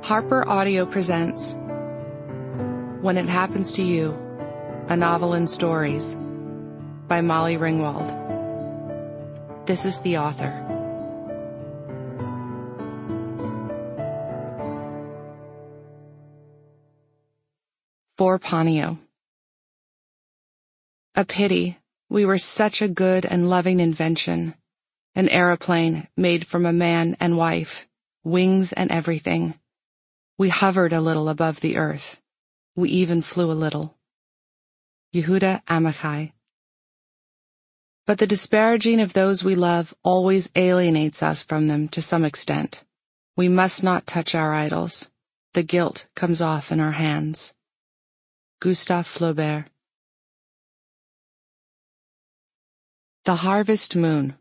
Harper Audio presents When It Happens to You, a Novel in Stories by Molly Ringwald. This is the author. For Ponyo. A pity, we were such a good and loving invention. An aeroplane made from a man and wife, wings and everything. We hovered a little above the earth. We even flew a little. Yehuda Amichai. But the disparaging of those we love always alienates us from them to some extent. We must not touch our idols. The guilt comes off in our hands. Gustave Flaubert. The Harvest Moon.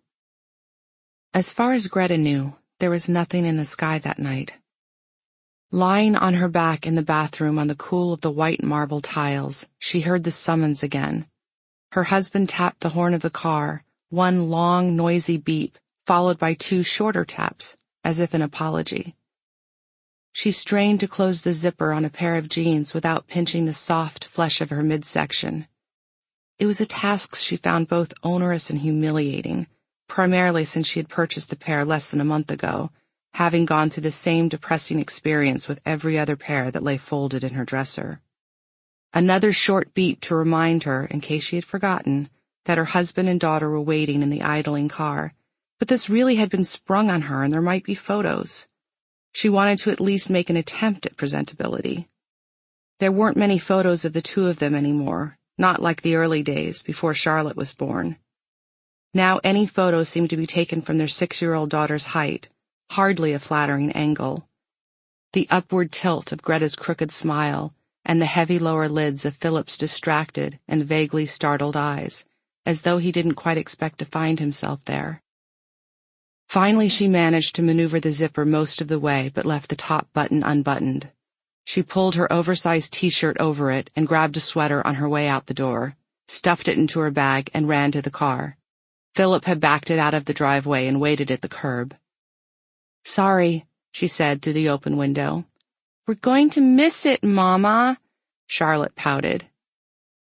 As far as Greta knew, there was nothing in the sky that night. Lying on her back in the bathroom on the cool of the white marble tiles, she heard the summons again. Her husband tapped the horn of the car, one long, noisy beep, followed by two shorter taps, as if in apology. She strained to close the zipper on a pair of jeans without pinching the soft flesh of her midsection. It was a task she found both onerous and humiliating, primarily since she had purchased the pair less than a month ago, having gone through the same depressing experience with every other pair that lay folded in her dresser. Another short beep to remind her, in case she had forgotten, that her husband and daughter were waiting in the idling car, but this really had been sprung on her and there might be photos. She wanted to at least make an attempt at presentability. There weren't many photos of the two of them anymore, not like the early days before Charlotte was born. Now any photo seemed to be taken from their 6-year-old daughter's height, hardly a flattering angle. The upward tilt of Greta's crooked smile and the heavy lower lids of Philip's distracted and vaguely startled eyes, as though he didn't quite expect to find himself there. Finally she managed to maneuver the zipper most of the way but left the top button unbuttoned. She pulled her oversized t-shirt over it and grabbed a sweater on her way out the door, stuffed it into her bag and ran to the car. Philip had backed it out of the driveway and waited at the curb. "Sorry," she said through the open window. "We're going to miss it, Mama," Charlotte pouted.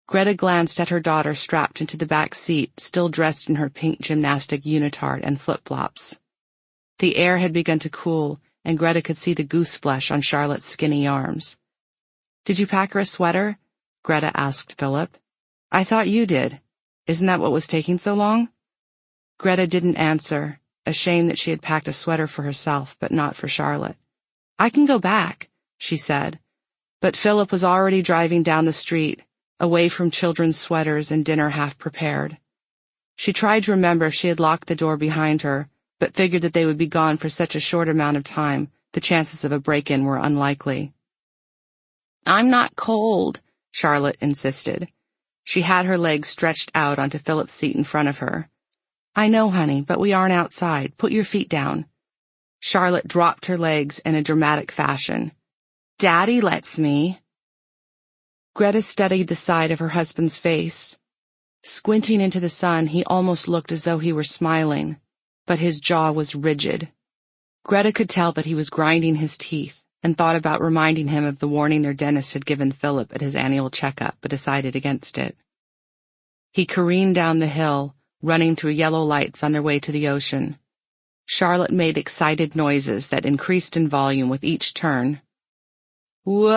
Greta glanced at her daughter strapped into the back seat, still dressed in her pink gymnastic unitard and flip-flops. The air had begun to cool, and Greta could see the goose flesh on Charlotte's skinny arms. "Did you pack her a sweater?" Greta asked Philip. "I thought you did. Isn't that what was taking so long?" Greta didn't answer, ashamed that she had packed a sweater for herself, but not for Charlotte. "I can go back," she said. But Philip was already driving down the street, away from children's sweaters and dinner half prepared. She tried to remember if she had locked the door behind her, but figured that they would be gone for such a short amount of time, the chances of a break-in were unlikely. "I'm not cold," Charlotte insisted. She had her legs stretched out onto Philip's seat in front of her. "I know, honey, but we aren't outside. Put your feet down." Charlotte dropped her legs in a dramatic fashion. "Daddy lets me." Greta studied the side of her husband's face. Squinting into the sun, he almost looked as though he were smiling, but his jaw was rigid. Greta could tell that he was grinding his teeth and thought about reminding him of the warning their dentist had given Philip at his annual checkup, but decided against it. He careened down the hill, running through yellow lights on their way to the ocean. Charlotte made excited noises that increased in volume with each turn. "Whoa!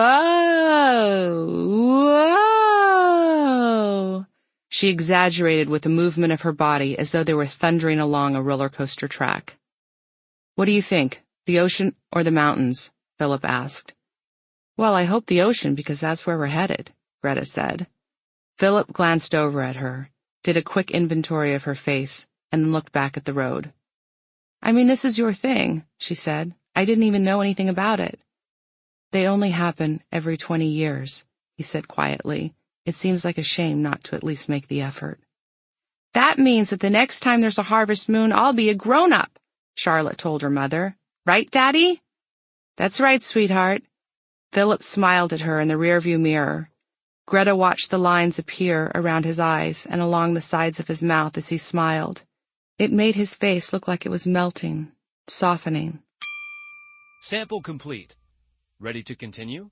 Whoa!" She exaggerated with the movement of her body as though they were thundering along a roller coaster track. "What do you think, the ocean or the mountains?" Philip asked. "Well, I hope the ocean because that's where we're headed," Greta said. Philip glanced over at her, did a quick inventory of her face, and then looked back at the road. "I mean, this is your thing," she said. "I didn't even know anything about it." "They only happen every 20 years, he said quietly. "It seems like a shame not to at least make the effort." "That means that the next time there's a harvest moon, I'll be a grown-up," Charlotte told her mother. "Right, Daddy?" "That's right, sweetheart." Philip smiled at her in the rearview mirror. Greta watched the lines appear around his eyes and along the sides of his mouth as he smiled. It made his face look like it was melting, softening. Sample complete. Ready to continue?